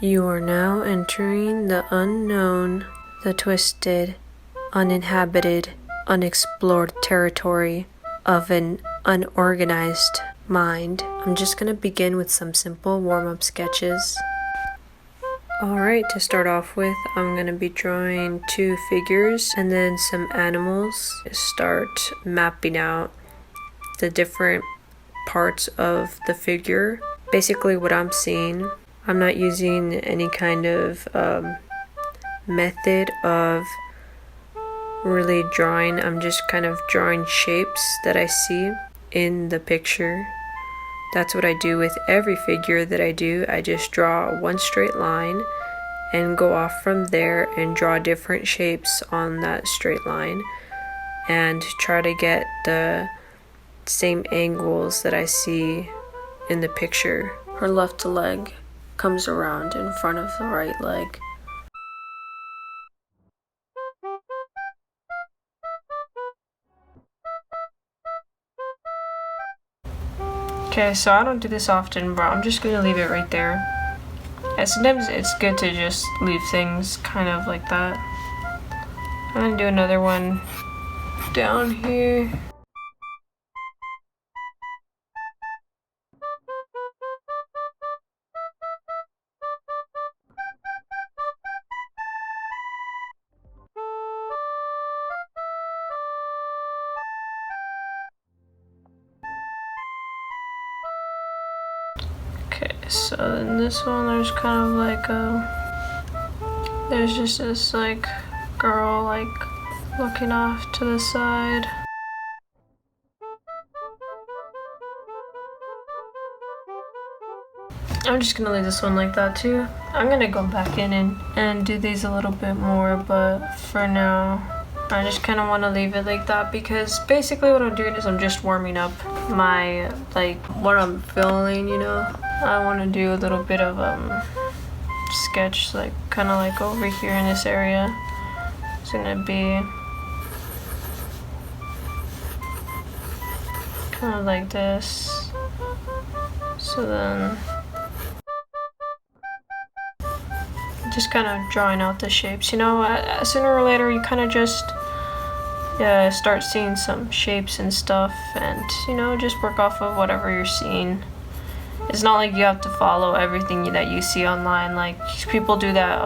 You are now entering the unknown, the twisted, uninhabited, unexplored territory of an unorganized mind. I'm just gonna begin with some simple warm-up sketches. Alright, to start off with, I'm gonna be drawing two figures and then some animals. Start mapping out the different parts of the figure. Basically what I'm seeing, I'm not using any kind of method of really drawing. I'm just kind of drawing shapes that I see in the picture. That's what I do with every figure that I do. I just draw one straight line and go off from there and draw different shapes on that straight line and try to get the same angles that I see in the picture. Her left leg comes around in front of the right leg. Okay, so I don't do this often, but I'm just gonna leave it right there. And sometimes it's good to just leave things kind of like that. I'm gonna do another one down here. Okay, so in this one there's kind of like there's just this like girl like looking off to the side. I'm just gonna leave this one like that too. I'm gonna go back in and do these a little bit more, but for now I just kind of want to leave it like that because basically what I'm doing is I'm just warming up my, like, what I'm feeling, you know? I want to do a little bit of sketch, like, kind of like over here in this area. It's gonna be kind of like this. So then just kind of drawing out the shapes, you know? Sooner or later you kind of just start seeing some shapes and stuff, and you know, just work off of whatever you're seeing. It's not like you have to follow everything that you see online. Like people do that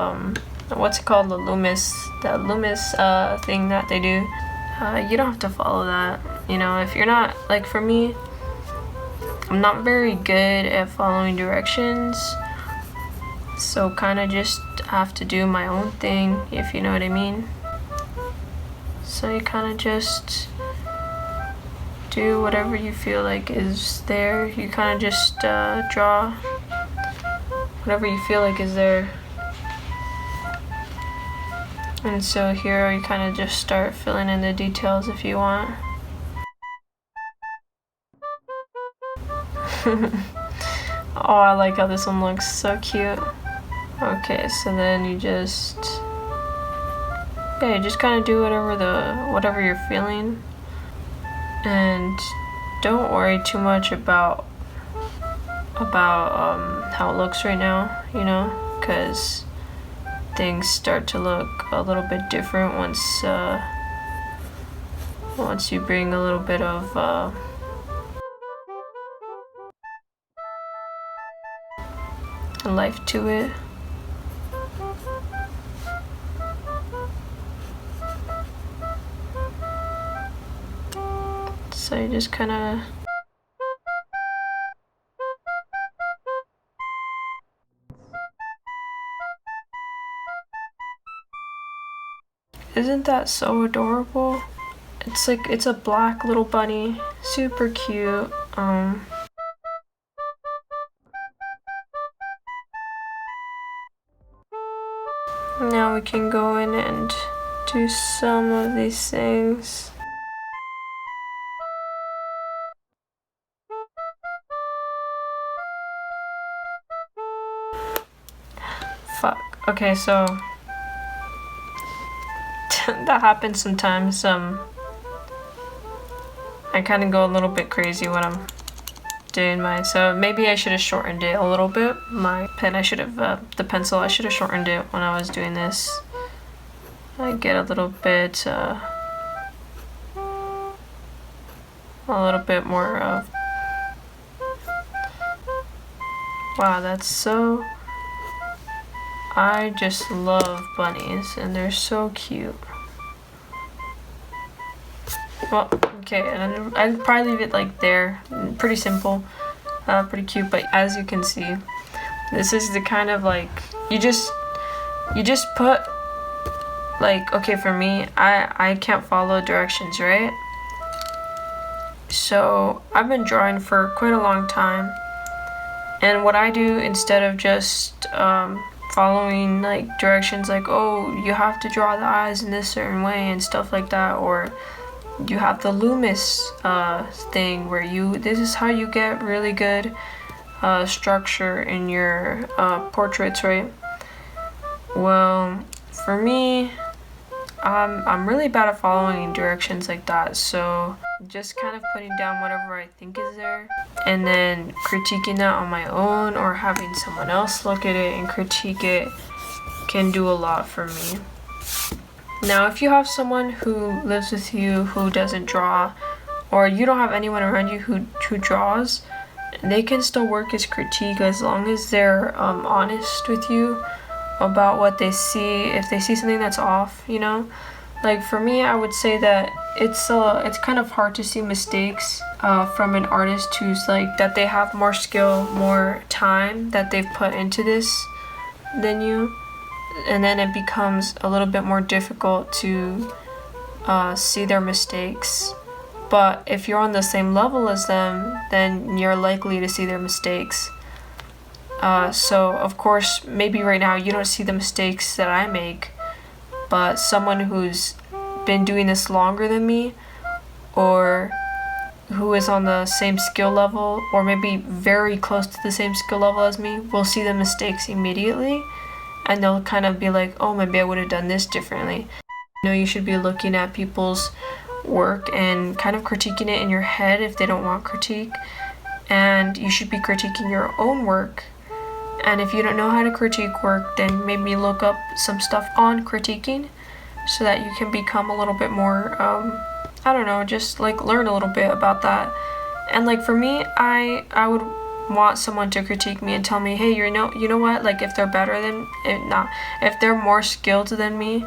what's it called, the Loomis thing that they do. You don't have to follow that, you know. If you're not, like, for me, I'm not very good at following directions, so kind of just have to do my own thing, if you know what I mean. So you kind of just do whatever you feel like is there. You kind of just draw whatever you feel like is there. And so here you kind of just start filling in the details if you want. Oh, I like how this one looks, so cute. Okay, so then you just kind of do whatever you're feeling, and don't worry too much about how it looks right now, you know, because things start to look a little bit different once you bring a little bit of life to it. So you just kind of isn't that so adorable? It's like, it's a black little bunny, super cute. Now we can go in and do some of these things. Fuck. Okay, so that happens sometimes. I kind of go a little bit crazy when I'm day in mind. So maybe I should have shortened it a little bit. My pen, I should have, the pencil, I should have shortened it when I was doing this. I get a little bit more of, wow, that's so, I just love bunnies and they're so cute. Well, okay, and I'd probably leave it like there. Pretty simple, pretty cute, but as you can see, this is the kind of like, you just put, like, okay, for me, I can't follow directions, right? So I've been drawing for quite a long time, and what I do, instead of just following like directions like, oh, you have to draw the eyes in this certain way and stuff like that, or you have the Loomis thing where this is how you get really good structure in your portraits, right? Well, for me, I'm really bad at following directions like that, so just kind of putting down whatever I think is there and then critiquing that on my own, or having someone else look at it and critique it, can do a lot for me. Now, if you have someone who lives with you who doesn't draw, or you don't have anyone around you who draws, they can still work as critique as long as they're honest with you about what they see. If they see something that's off, you know, like for me, I would say that it's kind of hard to see mistakes from an artist who's like, that they have more skill, more time that they've put into this than you. And then it becomes a little bit more difficult to see their mistakes. But if you're on the same level as them, then you're likely to see their mistakes. So of course, maybe right now you don't see the mistakes that I make, but someone who's been doing this longer than me, or who is on the same skill level, or maybe very close to the same skill level as me, will see the mistakes immediately. And they'll kind of be like, oh, maybe I would have done this differently. You know, you should be looking at people's work and kind of critiquing it in your head if they don't want critique. And you should be critiquing your own work. And if you don't know how to critique work, then maybe look up some stuff on critiquing so that you can become a little bit more, I don't know, just like learn a little bit about that. And like for me, I would want someone to critique me and tell me, hey, you know what, like if they're better than, if they're more skilled than me,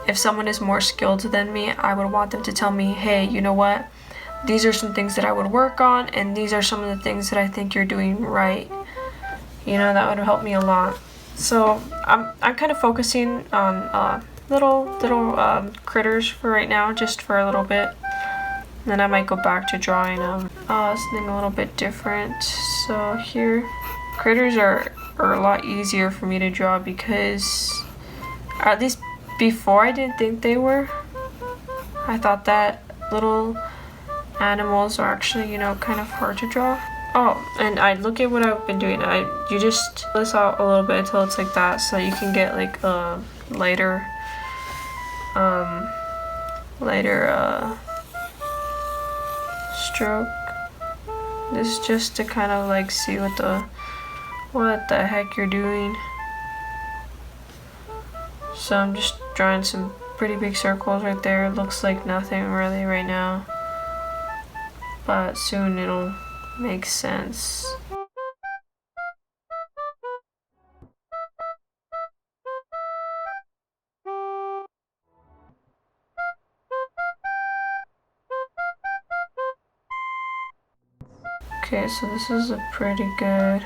if someone is more skilled than me, I would want them to tell me, hey, you know what, these are some things that I would work on, and these are some of the things that I think you're doing right. You know, that would help me a lot. So I'm kind of focusing on little critters for right now, just for a little bit. Then I might go back to drawing something a little bit different. So here, critters are a lot easier for me to draw because, or at least before, I didn't think they were. I thought that little animals are actually, you know, kind of hard to draw. Oh, and I look at what I've been doing. You just this out a little bit until it's like that, so you can get like a lighter stroke. This is just to kind of like see what the heck you're doing. So I'm just drawing some pretty big circles right there. It looks like nothing really right now, but soon it'll make sense. Okay, so this is a pretty good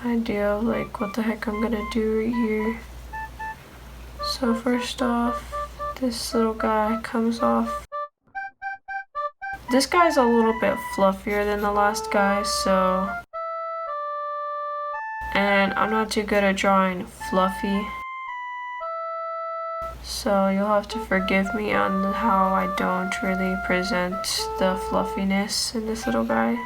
idea of like what the heck I'm gonna do right here. So first off, this little guy comes off. This guy's a little bit fluffier than the last guy, so, and I'm not too good at drawing fluffy, so you'll have to forgive me on how I don't really present the fluffiness in this little guy.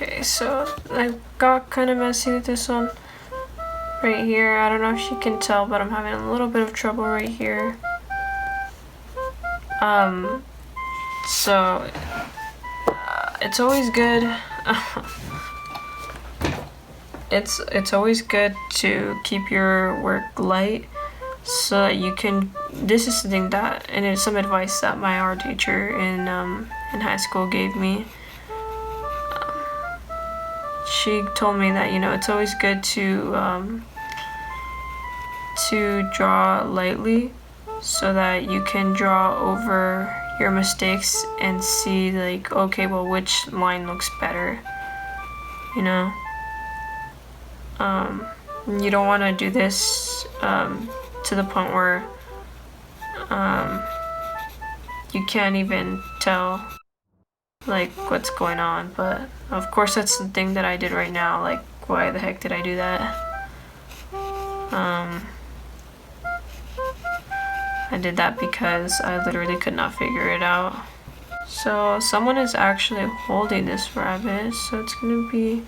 Okay, so I got kind of messy with this one right here. I don't know if you can tell, but I'm having a little bit of trouble right here. So it's always good. It's always good to keep your work light so that you can. This is the thing that, and it's some advice that my art teacher in high school gave me. She told me that, you know, it's always good to draw lightly so that you can draw over your mistakes and see, like, okay, well, which line looks better, you know? You don't want to do this to the point where you can't even tell, like, what's going on. But of course that's the thing that I did right now. Like, why the heck did I do that? I did that because I literally could not figure it out. So someone is actually holding this rabbit, so it's gonna be,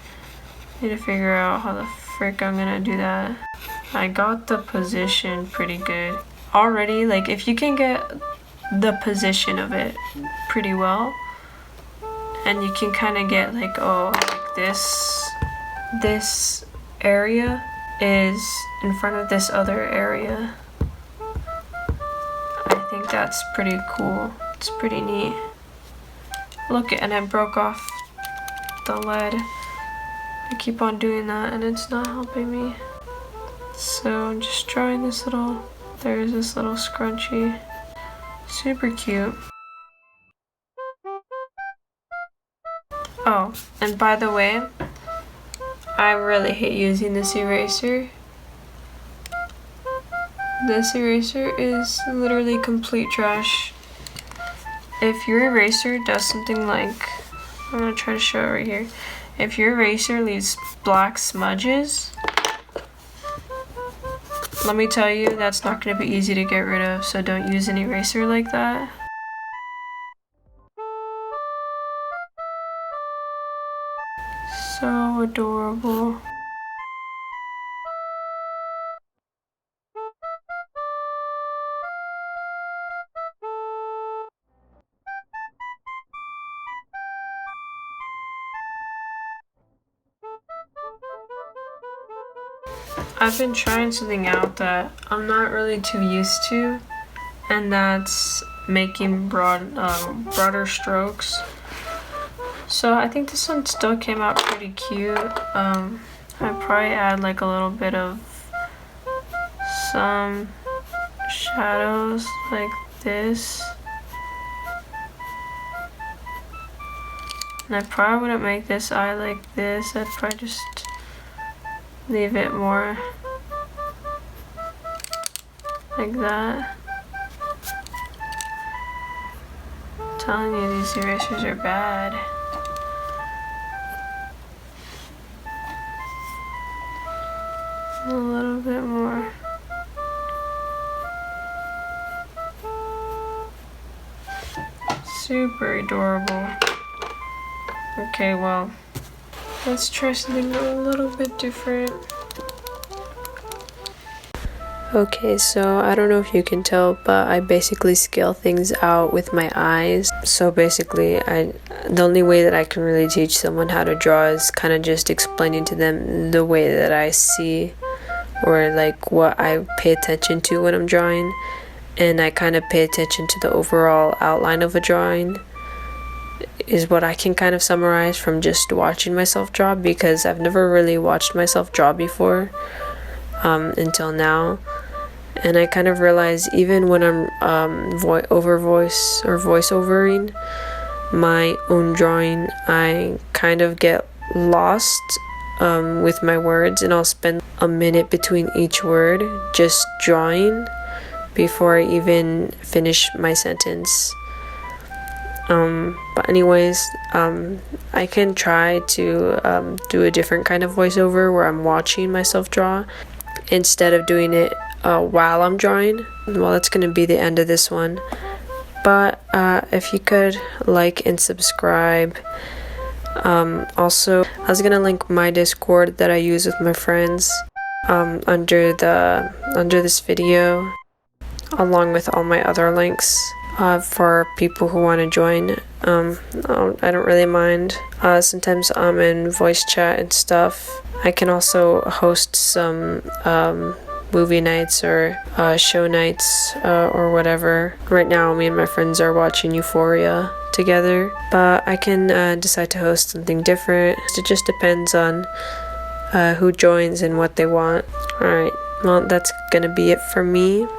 I need to figure out how the frick I'm gonna do that. I got the position pretty good already. Like, if you can get the position of it pretty well, and you can kind of get like, oh, like this area is in front of this other area. I think that's pretty cool. It's pretty neat. Look, and I broke off the lead. I keep on doing that and it's not helping me. So I'm just drawing this little, there's this little scrunchie. Super cute. Oh, and by the way, I really hate using this eraser. This eraser is literally complete trash. If your eraser does something like, I'm gonna try to show it right here. If your eraser leaves black smudges, let me tell you, that's not gonna be easy to get rid of, so don't use an eraser like that. So adorable. I've been trying something out that I'm not really too used to, and that's making broader strokes. So I think this one still came out pretty cute. I'd probably add like a little bit of some shadows like this. And I probably wouldn't make this eye like this. I'd probably just leave it more like that. I'm telling you, these erasers are bad. A little bit more. Super adorable. Okay, well, let's try something a little bit different. Okay, so I don't know if you can tell, but I basically scale things out with my eyes. So basically, the only way that I can really teach someone how to draw is kind of just explaining to them the way that I see, or like what I pay attention to when I'm drawing. And I kind of pay attention to the overall outline of a drawing, is what I can kind of summarize from just watching myself draw, because I've never really watched myself draw before until now. And I kind of realize, even when I'm voiceovering my own drawing, I kind of get lost with my words, and I'll spend a minute between each word just drawing before I even finish my sentence. But anyways, I can try to do a different kind of voiceover where I'm watching myself draw instead of doing it while I'm drawing. Well, that's going to be the end of this one. But if you could like and subscribe, Also, I was gonna link my Discord that I use with my friends under this video, along with all my other links for people who want to join. I don't really mind. Sometimes I'm in voice chat and stuff. I can also host some movie nights or show nights or whatever. Right now, me and my friends are watching Euphoria together, but I can decide to host something different. It just depends on who joins and what they want. Alright, well, that's gonna be it for me.